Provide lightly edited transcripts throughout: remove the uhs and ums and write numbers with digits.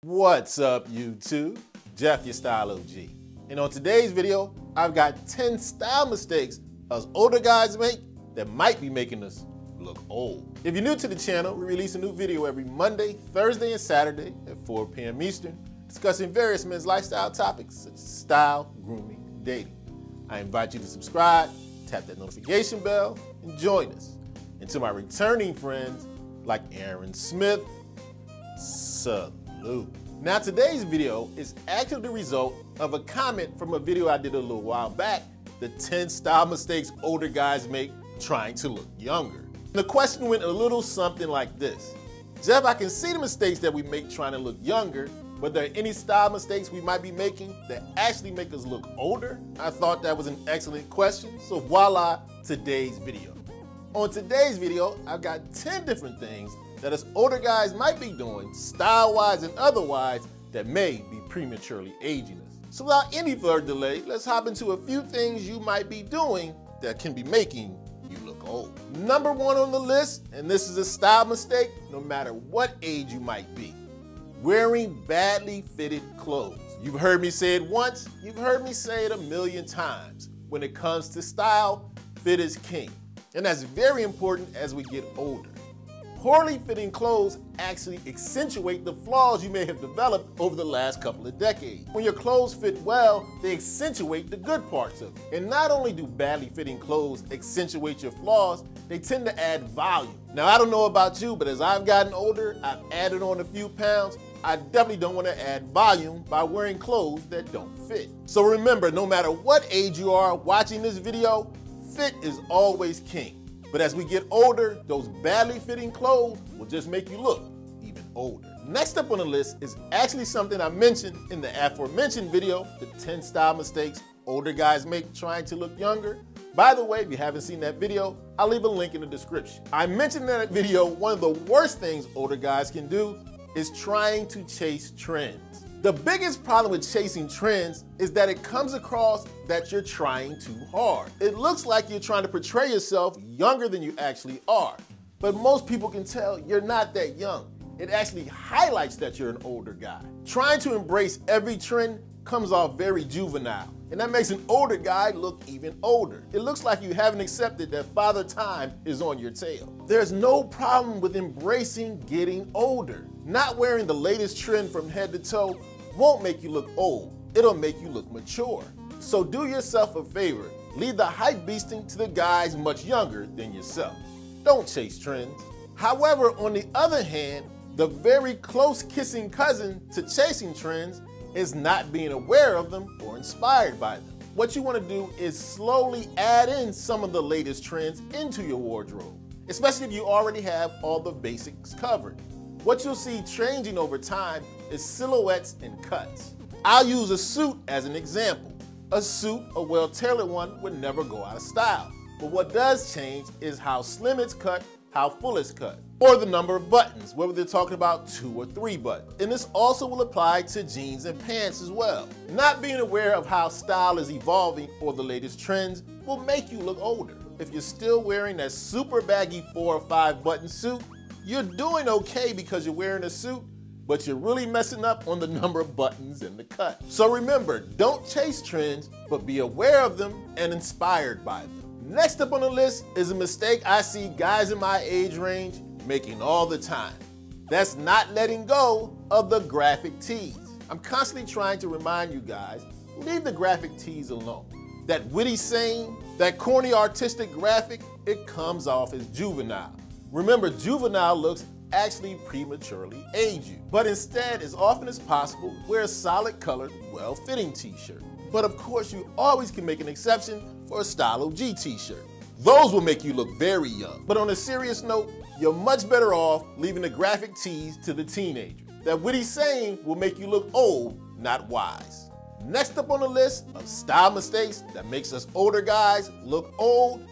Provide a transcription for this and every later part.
What's up, YouTube? Jeff, your Style O.G. And on today's video, I've got 10 style mistakes us older guys make that might be making us look old. If you're new to the channel, we release a new video every Monday, Thursday, and Saturday at 4 p.m. Eastern, discussing various men's lifestyle topics such as style, grooming, and dating. I invite you to subscribe, tap that notification bell, and join us. And to my returning friends like Aaron Smith, salute. Now today's video is actually the result of a comment from a video I did a little while back, the 10 style mistakes older guys make trying to look younger. The question went a little something like this. Jeff, I can see the mistakes that we make trying to look younger, but are there any style mistakes we might be making that actually make us look older? I thought that was an excellent question, so voila, today's video. On today's video, I've got 10 different things that us older guys might be doing, style-wise and otherwise, that may be prematurely aging us. So without any further delay, let's hop into a few things you might be doing that can be making you look old. Number one on the list, and this is a style mistake no matter what age you might be, wearing badly fitted clothes. You've heard me say it once, you've heard me say it a million times. When it comes to style, fit is king. And that's very important as we get older. Poorly fitting clothes actually accentuate the flaws you may have developed over the last couple of decades. When your clothes fit well, they accentuate the good parts of it. And not only do badly fitting clothes accentuate your flaws, they tend to add volume. Now, I don't know about you, but as I've gotten older, I've added on a few pounds. I definitely don't want to add volume by wearing clothes that don't fit. So remember, no matter what age you are watching this video, fit is always king. But as we get older, those badly fitting clothes will just make you look even older. Next up on the list is actually something I mentioned in the aforementioned video, the 10 style mistakes older guys make trying to look younger. By the way, if you haven't seen that video, I'll leave a link in the description. I mentioned in that video, one of the worst things older guys can do is trying to chase trends. The biggest problem with chasing trends is that it comes across that you're trying too hard. It looks like you're trying to portray yourself younger than you actually are. But most people can tell you're not that young. It actually highlights that you're an older guy. Trying to embrace every trend comes off very juvenile, and that makes an older guy look even older. It looks like you haven't accepted that Father Time is on your tail. There's no problem with embracing getting older. Not wearing the latest trend from head to toe won't make you look old. It'll make you look mature. So do yourself a favor. Leave the hype beasting to the guys much younger than yourself. Don't chase trends. However, on the other hand, the very close kissing cousin to chasing trends is not being aware of them or inspired by them. What you want to do is slowly add in some of the latest trends into your wardrobe, especially if you already have all the basics covered. What you'll see changing over time is silhouettes and cuts. I'll use a suit as an example. A suit, a well-tailored one, would never go out of style. But what does change is how slim it's cut, how full it's cut, or the number of buttons, whether they're talking about 2 or 3 buttons. And this also will apply to jeans and pants as well. Not being aware of how style is evolving or the latest trends will make you look older. If you're still wearing that super baggy 4 or 5 button suit, you're doing okay because you're wearing a suit, but you're really messing up on the number of buttons and the cut. So remember, don't chase trends, but be aware of them and inspired by them. Next up on the list is a mistake I see guys in my age range making all the time. That's not letting go of the graphic tees. I'm constantly trying to remind you guys, leave the graphic tees alone. That witty saying, that corny artistic graphic, it comes off as juvenile. Remember, juvenile looks actually prematurely age you. But instead, as often as possible, wear a solid colored, well-fitting t-shirt. But of course, you always can make an exception for a Style O.G t-shirt. Those will make you look very young. But on a serious note, you're much better off leaving the graphic tees to the teenager. That witty saying will make you look old, not wise. Next up on the list of style mistakes that makes us older guys look old,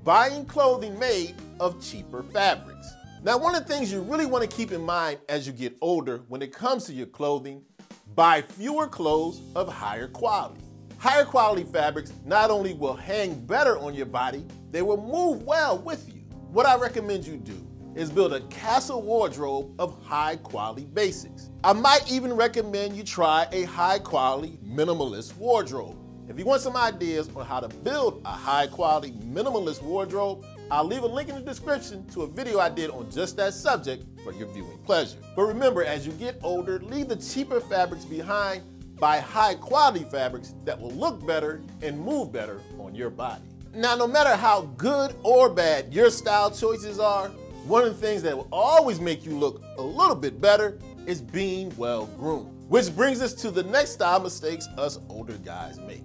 buying clothing made of cheaper fabrics. Now, one of the things you really want to keep in mind as you get older when it comes to your clothing, buy fewer clothes of higher quality. Higher quality fabrics not only will hang better on your body, they will move well with you. What I recommend you do, is build a castle wardrobe of high quality basics. I might even recommend you try a high quality minimalist wardrobe. If you want some ideas on how to build a high quality minimalist wardrobe, I'll leave a link in the description to a video I did on just that subject for your viewing pleasure. But remember, as you get older, leave the cheaper fabrics behind, buy high quality fabrics that will look better and move better on your body. Now, no matter how good or bad your style choices are, one of the things that will always make you look a little bit better is being well groomed. Which brings us to the next style mistakes us older guys make.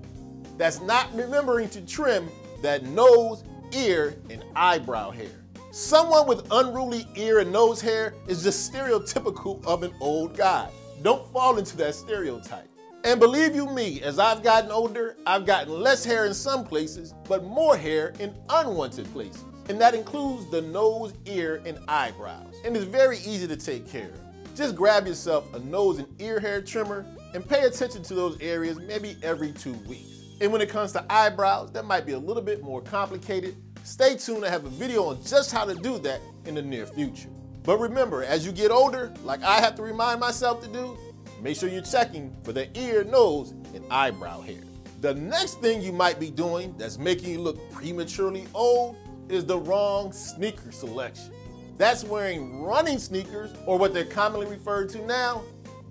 That's not remembering to trim that nose, ear, and eyebrow hair. Someone with unruly ear and nose hair is just stereotypical of an old guy. Don't fall into that stereotype. And believe you me, as I've gotten older, I've gotten less hair in some places, but more hair in unwanted places. And that includes the nose, ear, and eyebrows. And it's very easy to take care of. Just grab yourself a nose and ear hair trimmer and pay attention to those areas maybe every 2 weeks. And when it comes to eyebrows, that might be a little bit more complicated. Stay tuned, I have a video on just how to do that in the near future. But remember, as you get older, like I have to remind myself to do, make sure you're checking for the ear, nose, and eyebrow hair. The next thing you might be doing that's making you look prematurely old is the wrong sneaker selection. That's wearing running sneakers, or what they're commonly referred to now,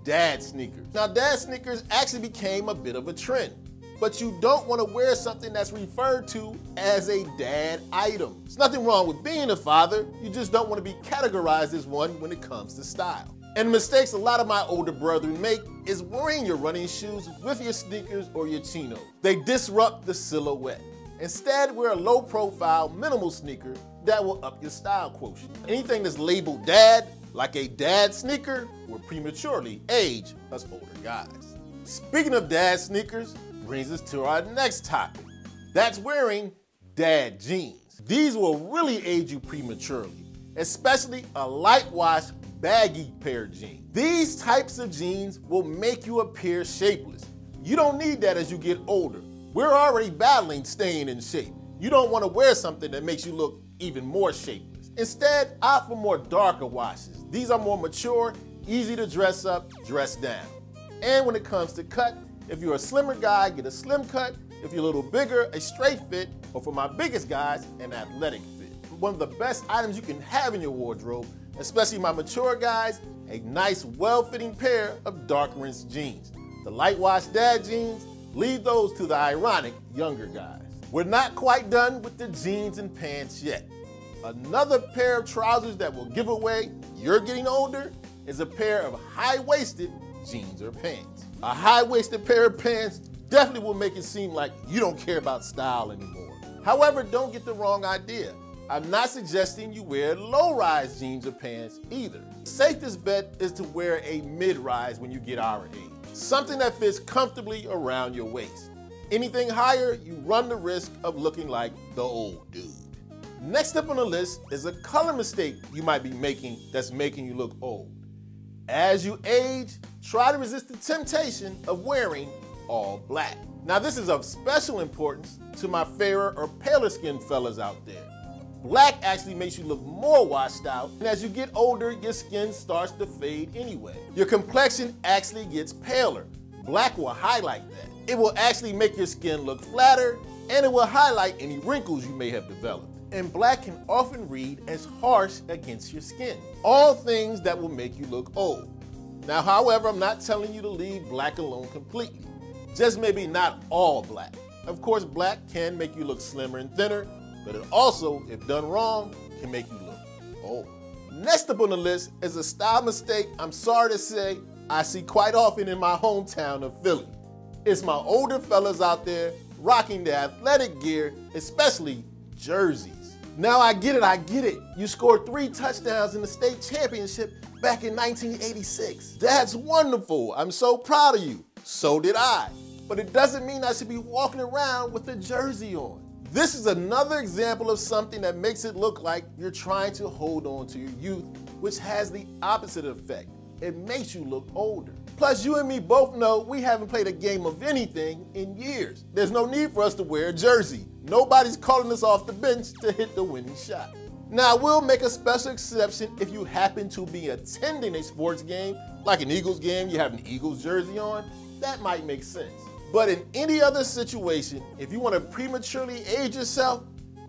dad sneakers. Now, dad sneakers actually became a bit of a trend, but you don't want to wear something that's referred to as a dad item. There's nothing wrong with being a father, you just don't want to be categorized as one when it comes to style. And the mistakes a lot of my older brethren make is wearing your running shoes with your sneakers or your chinos. They disrupt the silhouette. Instead, wear a low-profile, minimal sneaker that will up your style quotient. Anything that's labeled dad, like a dad sneaker, will prematurely age us older guys. Speaking of dad sneakers, brings us to our next topic. That's wearing dad jeans. These will really age you prematurely, especially a light-wash, baggy pair of jeans. These types of jeans will make you appear shapeless. You don't need that as you get older. We're already battling staying in shape. You don't want to wear something that makes you look even more shapeless. Instead, opt for more darker washes. These are more mature, easy to dress up, dress down. And when it comes to cut, if you're a slimmer guy, get a slim cut. If you're a little bigger, a straight fit, or for my biggest guys, an athletic fit. One of the best items you can have in your wardrobe, especially my mature guys, a nice, well-fitting pair of dark rinse jeans. The light wash dad jeans, leave those to the ironic younger guys. We're not quite done with the jeans and pants yet. Another pair of trousers that will give away you're getting older is a pair of high-waisted jeans or pants. A high-waisted pair of pants definitely will make it seem like you don't care about style anymore. However, don't get the wrong idea. I'm not suggesting you wear low-rise jeans or pants either. The safest bet is to wear a mid-rise when you get our age. Something that fits comfortably around your waist. Anything higher, you run the risk of looking like the old dude. Next up on the list is a color mistake you might be making that's making you look old. As you age, try to resist the temptation of wearing all black. Now, this is of special importance to my fairer or paler skinned fellas out there. Black actually makes you look more washed out, and as you get older, your skin starts to fade anyway. Your complexion actually gets paler. Black will highlight that. It will actually make your skin look flatter, and it will highlight any wrinkles you may have developed. And black can often read as harsh against your skin. All things that will make you look old. Now, however, I'm not telling you to leave black alone completely. Just maybe not all black. Of course, black can make you look slimmer and thinner, but it also, if done wrong, can make you look old. Next up on the list is a style mistake I'm sorry to say I see quite often in my hometown of Philly. It's my older fellas out there rocking the athletic gear, especially jerseys. Now I get it. You scored 3 touchdowns in the state championship back in 1986. That's wonderful. I'm so proud of you. So did I. But it doesn't mean I should be walking around with a jersey on. This is another example of something that makes it look like you're trying to hold on to your youth, which has the opposite effect. It makes you look older. Plus, you and me both know we haven't played a game of anything in years. There's no need for us to wear a jersey. Nobody's calling us off the bench to hit the winning shot. Now, I will make a special exception if you happen to be attending a sports game, like an Eagles game, you have an Eagles jersey on, that might make sense. But in any other situation, if you want to prematurely age yourself,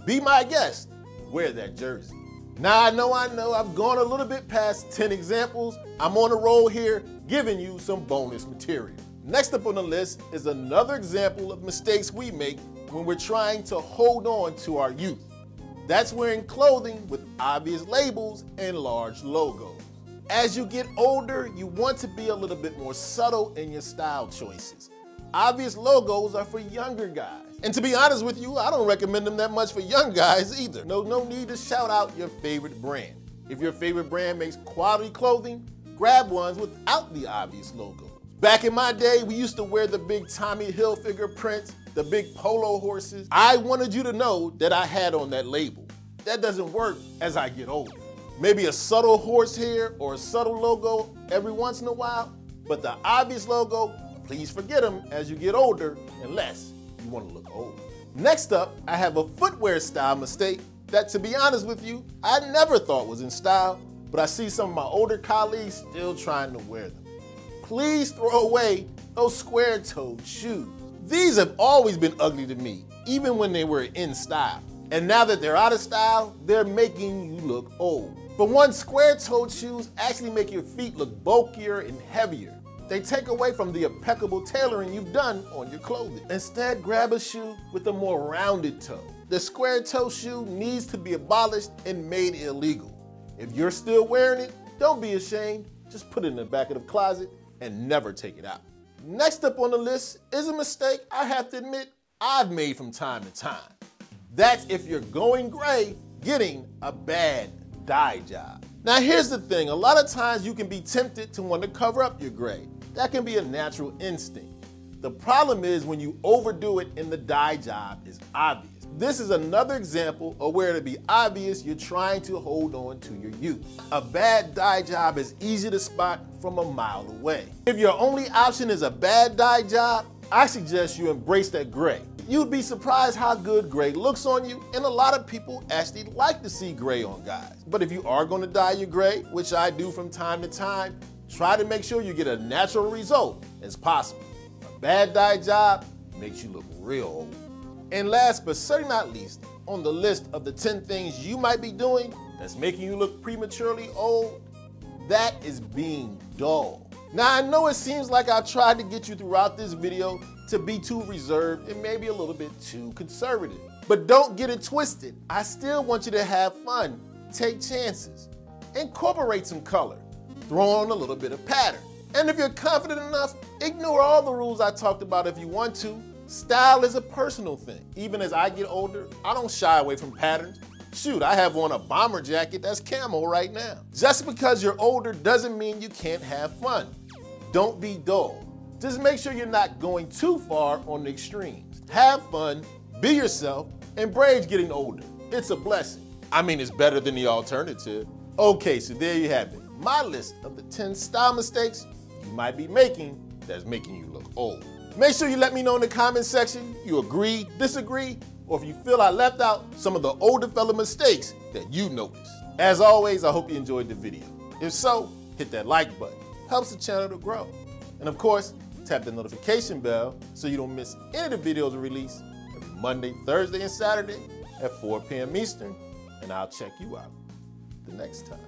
be my guest, wear that jersey. Now, I know I've gone a little bit past 10 examples. I'm on a roll here, giving you some bonus material. Next up on the list is another example of mistakes we make when we're trying to hold on to our youth. That's wearing clothing with obvious labels and large logos. As you get older, you want to be a little bit more subtle in your style choices. Obvious logos are for younger guys. And to be honest with you, I don't recommend them that much for young guys either. No need to shout out your favorite brand. If your favorite brand makes quality clothing, grab ones without the obvious logos. Back in my day, we used to wear the big Tommy Hilfiger prints, the big polo horses. I wanted you to know that I had on that label. That doesn't work as I get older. Maybe a subtle horsehair or a subtle logo every once in a while, but the obvious logo, please forget them as you get older, unless you want to look old. Next up, I have a footwear style mistake that, to be honest with you, I never thought was in style, but I see some of my older colleagues still trying to wear them. Please throw away those square-toed shoes. These have always been ugly to me, even when they were in style. And now that they're out of style, they're making you look old. For one, square-toed shoes actually make your feet look bulkier and heavier. They take away from the impeccable tailoring you've done on your clothing. Instead, grab a shoe with a more rounded toe. The square-toe shoe needs to be abolished and made illegal. If you're still wearing it, don't be ashamed. Just put it in the back of the closet and never take it out. Next up on the list is a mistake I have to admit I've made from time to time. That's if you're going gray, getting a bad dye job. Now here's the thing, a lot of times you can be tempted to want to cover up your gray. That can be a natural instinct. The problem is when you overdo it and the dye job is obvious. This is another example of where to be obvious you're trying to hold on to your youth. A bad dye job is easy to spot from a mile away. If your only option is a bad dye job, I suggest you embrace that gray. You'd be surprised how good gray looks on you, and a lot of people actually like to see gray on guys. But if you are going to dye your gray, which I do from time to time, try to make sure you get a natural result as possible. A bad dye job makes you look real old. And last but certainly not least, on the list of the 10 things you might be doing that's making you look prematurely old, that is being dull. Now I know it seems like I tried to get you throughout this video to be too reserved and maybe a little bit too conservative. But don't get it twisted. I still want you to have fun, take chances, incorporate some color, throw on a little bit of pattern. And if you're confident enough, ignore all the rules I talked about if you want to. Style is a personal thing. Even as I get older, I don't shy away from patterns. Shoot, I have on a bomber jacket that's camo right now. Just because you're older doesn't mean you can't have fun. Don't be dull. Just make sure you're not going too far on the extremes. Have fun, be yourself, embrace getting older. It's a blessing. I mean, it's better than the alternative. Okay, so there you have it. My list of the 10 style mistakes you might be making that's making you look old. Make sure you let me know in the comment section you agree, disagree, or if you feel I left out some of the older fella mistakes that you noticed. As always, I hope you enjoyed the video. If so, hit that like button. Helps the channel to grow. And of course, tap the notification bell so you don't miss any of the videos we release every Monday, Thursday, and Saturday at 4 p.m. Eastern. And I'll check you out the next time.